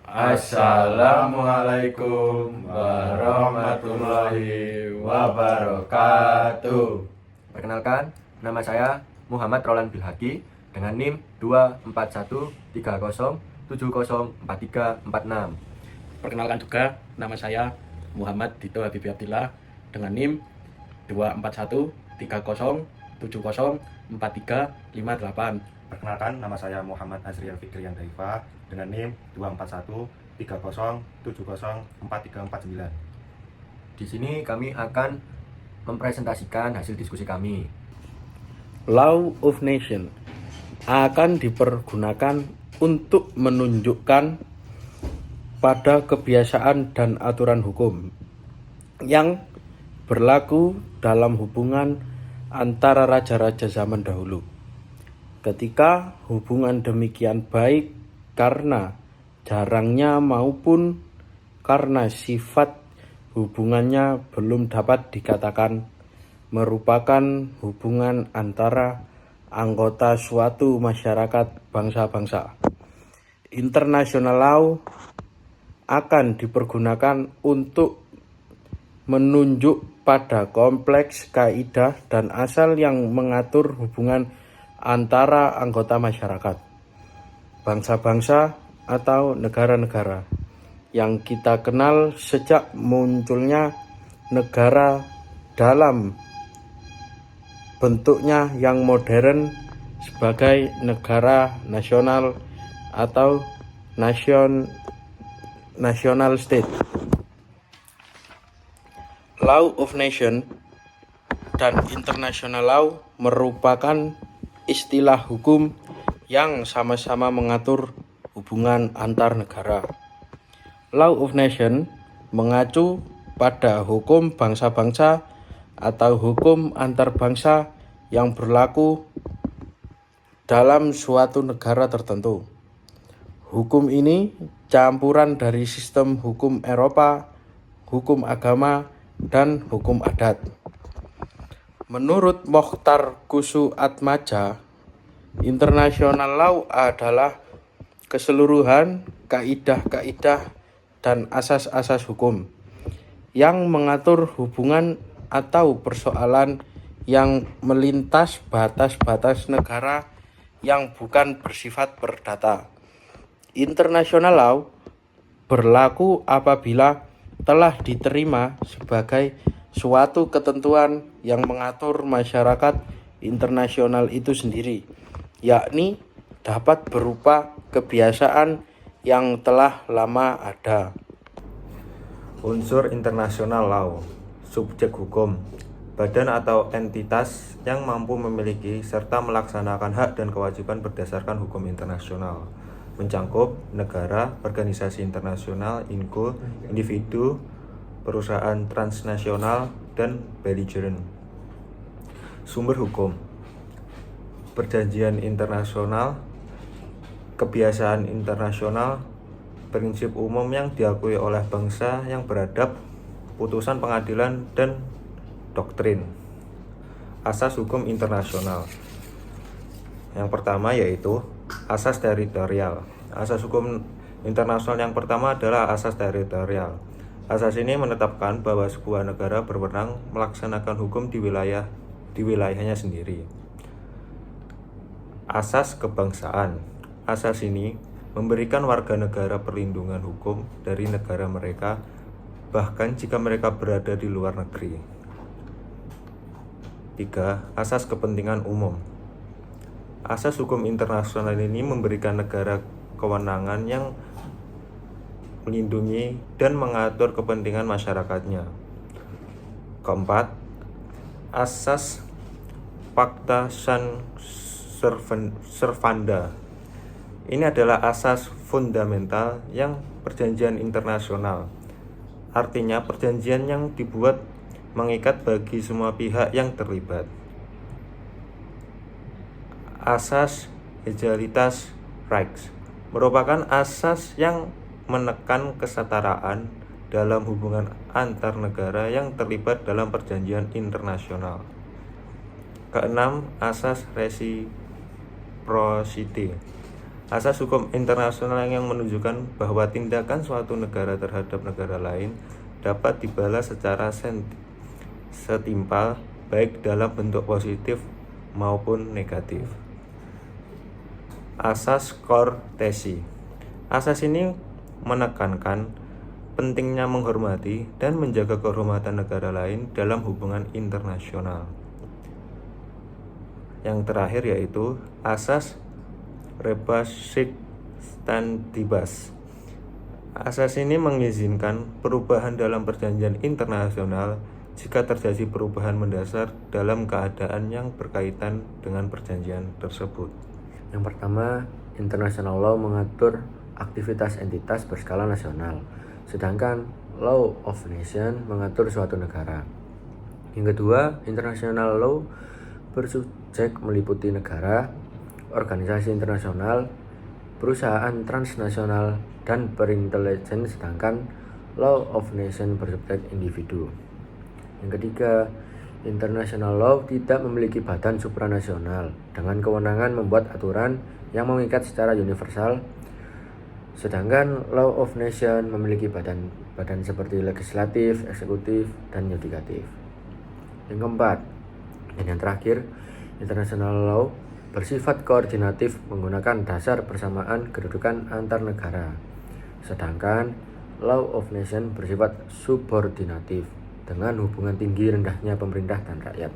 Assalamualaikum warahmatullahi wabarakatuh. Perkenalkan, nama saya Muhammad Roland Bilhaki dengan NIM 24130704346. Perkenalkan juga, nama saya Muhammad Dito Habibie Abdillah dengan NIM 24130704358. Perkenalkan, nama saya Muhammad Azriel Fikrian Daifa dengan NIM 24130704349. Di sini kami akan mempresentasikan hasil diskusi kami. Law of Nation akan dipergunakan untuk menunjukkan pada kebiasaan dan aturan hukum yang berlaku dalam hubungan antara raja-raja zaman dahulu. Ketika hubungan demikian baik karena jarangnya maupun karena sifat hubungannya belum dapat dikatakan merupakan hubungan antara anggota suatu masyarakat bangsa-bangsa. International law akan dipergunakan untuk menunjuk pada kompleks kaidah dan asal yang mengatur hubungan antara anggota masyarakat, bangsa-bangsa atau negara-negara yang kita kenal sejak munculnya negara dalam bentuknya yang modern sebagai negara nasional atau national state. Law of Nation dan International Law merupakan istilah hukum yang sama-sama mengatur hubungan antar negara. Law of Nation mengacu pada hukum bangsa-bangsa atau hukum antar bangsa yang berlaku dalam suatu negara tertentu. Hukum ini campuran dari sistem hukum Eropa, hukum agama, dan hukum adat. Menurut Mokhtar Kusu Atmaja, International Law adalah keseluruhan kaidah-kaidah dan asas-asas hukum yang mengatur hubungan atau persoalan yang melintas batas-batas negara yang bukan bersifat perdata. International Law berlaku apabila telah diterima sebagai suatu ketentuan yang mengatur masyarakat internasional itu sendiri, yakni dapat berupa kebiasaan yang telah lama ada. Unsur international law, subjek hukum, badan atau entitas yang mampu memiliki serta melaksanakan hak dan kewajiban berdasarkan hukum internasional, mencangkup negara, organisasi internasional, individu, perusahaan transnasional, dan belligerent. Sumber hukum: perjanjian internasional, kebiasaan internasional, prinsip umum yang diakui oleh bangsa yang beradab, putusan pengadilan, dan doktrin. Asas hukum internasional. Yang pertama yaitu asas teritorial. Asas hukum internasional yang pertama adalah asas teritorial. Asas ini menetapkan bahwa sebuah negara berwenang melaksanakan hukum di wilayahnya sendiri. Asas kebangsaan. Asas ini memberikan warga negara perlindungan hukum dari negara mereka, bahkan jika mereka berada di luar negeri. 3. Asas kepentingan umum. Asas hukum internasional ini memberikan negara kewenangan yang melindungi dan mengatur kepentingan masyarakatnya. Keempat, asas pacta sunt servanda. Ini adalah asas fundamental yang perjanjian internasional. Artinya perjanjian yang dibuat mengikat bagi semua pihak yang terlibat. Asas egalitas rights merupakan asas yang menekan kesetaraan dalam hubungan antar negara yang terlibat dalam perjanjian internasional. Keenam, asas reciprocity. Asas hukum internasional yang menunjukkan bahwa tindakan suatu negara terhadap negara lain dapat dibalas secara setimpal, baik dalam bentuk positif maupun negatif. Asas Cortesi. Asas ini menekankan pentingnya menghormati dan menjaga kehormatan negara lain dalam hubungan internasional. Yang terakhir yaitu asas Rebus-Stantibus. Asas ini mengizinkan perubahan dalam perjanjian internasional jika terjadi perubahan mendasar dalam keadaan yang berkaitan dengan perjanjian tersebut. Yang pertama, international law mengatur aktivitas entitas berskala nasional, sedangkan law of nation mengatur suatu negara. Yang kedua, international law bersubjek meliputi negara, organisasi internasional, perusahaan transnasional, dan berintelijen, sedangkan law of nation bersubjek individu. Yang ketiga, international law tidak memiliki badan supranasional dengan kewenangan membuat aturan yang mengikat secara universal, sedangkan law of nation memiliki badan seperti legislatif, eksekutif, dan yudikatif. Yang keempat, dan yang terakhir, international law bersifat koordinatif menggunakan dasar persamaan kedudukan antar negara, sedangkan law of nation bersifat subordinatif dengan hubungan tinggi rendahnya pemerintah dan rakyat.